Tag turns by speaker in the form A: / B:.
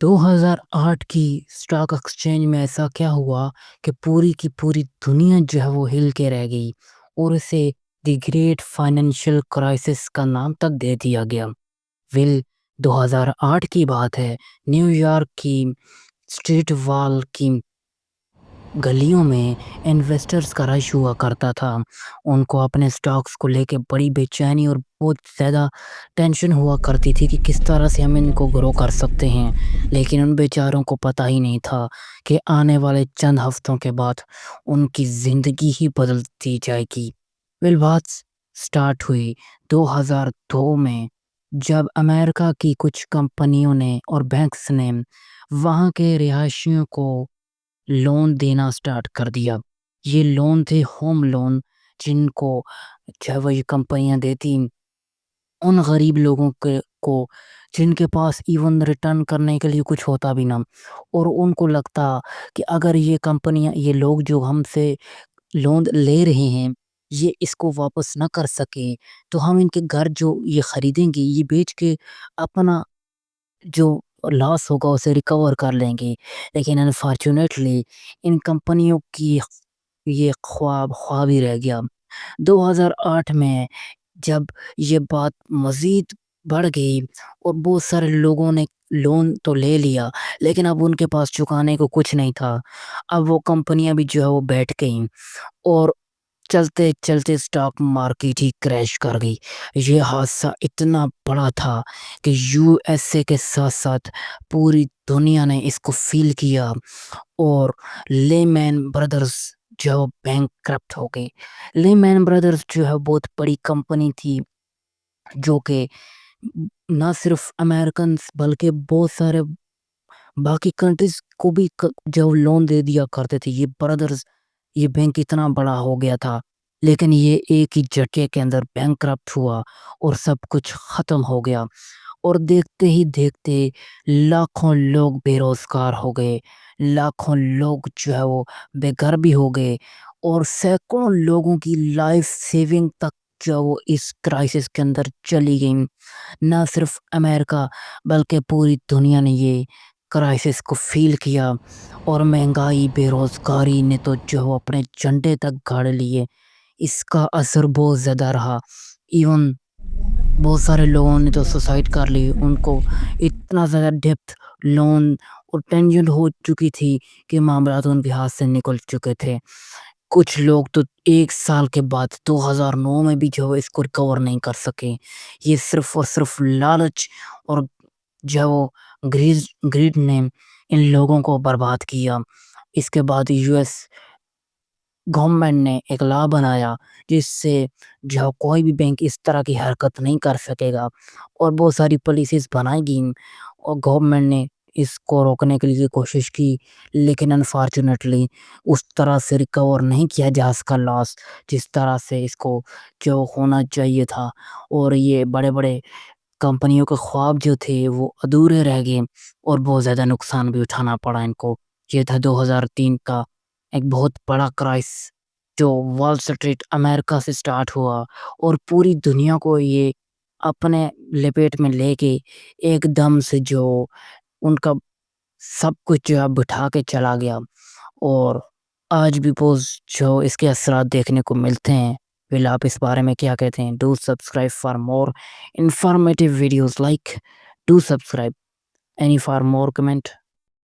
A: 2008 کی stock exchange میں ایسا کیا ہوا کہ پوری کی پوری دنیا جو ہے وہ ہل کے رہ گئی اور اسے دی گریٹ فائنینشیل کرائسس کا نام تک دے دیا گیا۔ 2008 کی بات ہے، نیو یارک کی اسٹریٹ وال کی گلیوں میں انویسٹرز کا رش ہوا کرتا تھا۔ ان کو اپنے سٹاکس کو لے کے بڑی بے چینی اور بہت زیادہ ٹینشن ہوا کرتی تھی کہ کس طرح سے ہم ان کو گرو کر سکتے ہیں، لیکن ان بیچاروں کو پتہ ہی نہیں تھا کہ آنے والے چند ہفتوں کے بعد ان کی زندگی ہی بدلتی جائے گی۔ بات سٹارٹ ہوئی 2002 میں، جب امریکہ کی کچھ کمپنیوں نے اور بینکس نے وہاں کے رہائشیوں کو لون دینا سٹارٹ کر دیا۔ یہ لون تھے ہوم لون، جن کو یہ کمپنیاں دیتی ان غریب لوگوں کو جن کے پاس ایون ریٹرن کرنے کے لیے کچھ ہوتا بھی نہ، اور ان کو لگتا کہ اگر یہ کمپنیاں، یہ لوگ جو ہم سے لون لے رہے ہیں، یہ اس کو واپس نہ کر سکیں تو ہم ان کے گھر جو یہ خریدیں گے، یہ بیچ کے اپنا جو لاس ہوگا اسے ریکور کر لیں گے۔ لیکن انفارچونیٹلی ان کمپنیوں کی یہ خواب ہی رہ گیا۔ 2008 میں جب یہ بات مزید بڑھ گئی اور بہت سارے لوگوں نے لون تو لے لیا، لیکن اب ان کے پاس چکانے کو کچھ نہیں تھا۔ اب وہ کمپنیاں بھی جو ہے وہ بیٹھ گئیں اور چلتے چلتے سٹاک مارکیٹ ہی کریش کر گئی۔ یہ حادثہ اتنا بڑا تھا کہ یو ایس اے کے ساتھ ساتھ پوری دنیا نے اس کو فیل کیا، اور لیمین بردرز جو بینک کرپٹ ہو گئے۔ لیمین بردرز جو ہے بہت بڑی کمپنی تھی، جو کہ نہ صرف امریکنز بلکہ بہت سارے باقی کنٹریز کو بھی جو لون دے دیا کرتے تھے۔ یہ بردرز، یہ بینک اتنا بڑا ہو گیا تھا، لیکن یہ ایک ہی جھٹکے کے اندر بینک کرپٹ ہوا اور سب کچھ ختم ہو گیا، اور دیکھتے ہی دیکھتے لاکھوں لوگ بے روزگار ہو گئے، لاکھوں لوگ جو ہے وہ بے گھر بھی ہو گئے، اور سینکڑوں لوگوں کی لائف سیونگ تک جو وہ اس کرائسس کے اندر چلی گئی۔ نہ صرف امریکہ بلکہ پوری دنیا نے یہ کرائسس کو فیل کیا، اور مہنگائی، بے روزگاری نے تو جو اپنے جھنڈے تک گاڑ لیے۔ اس کا اثر بہت زیادہ رہا، ایون بہت سارے لوگوں نے تو سوسائڈ کر لی۔ ان کو اتنا زیادہ ڈیپتھ لون اور ٹینشن ہو چکی تھی کہ معاملات ان کے ہاتھ سے نکل چکے تھے۔ کچھ لوگ تو 1 سال کے بعد 2009 میں بھی جو اس کو ریکور نہیں کر سکے۔ یہ صرف اور صرف لالچ اور جو گریڈ نے ان لوگوں کو برباد کیا۔ اس کے بعد یو ایس گورنمنٹ نے ایک لا بنایا جس سے جو کوئی بھی بینک اس طرح کی حرکت نہیں کر سکے گا، اور بہت ساری پالیسیز بنائی گئیں، اور گورنمنٹ نے اس کو روکنے کے لیے کوشش کی، لیکن انفارچونیٹلی اس طرح سے ریکور نہیں کیا جا اس کا لاس جس طرح سے اس کو جو ہونا چاہیے تھا، اور یہ بڑے بڑے کمپنیوں کے خواب جو تھے وہ ادھورے رہ گئے، اور بہت زیادہ نقصان بھی اٹھانا پڑا ان کو۔ یہ تھا 2003 کا ایک بہت بڑا کرائس جو وال سٹریٹ امریکہ سے سٹارٹ ہوا، اور پوری دنیا کو یہ اپنے لپیٹ میں لے کے ایک دم سے جو ان کا سب کچھ جو بٹھا کے چلا گیا، اور آج بھی جو اس کے اثرات دیکھنے کو ملتے ہیں۔ آپ اس بارے میں کیا کہتے ہیں؟ Do subscribe for more informative videos, like do subscribe, any for more comment.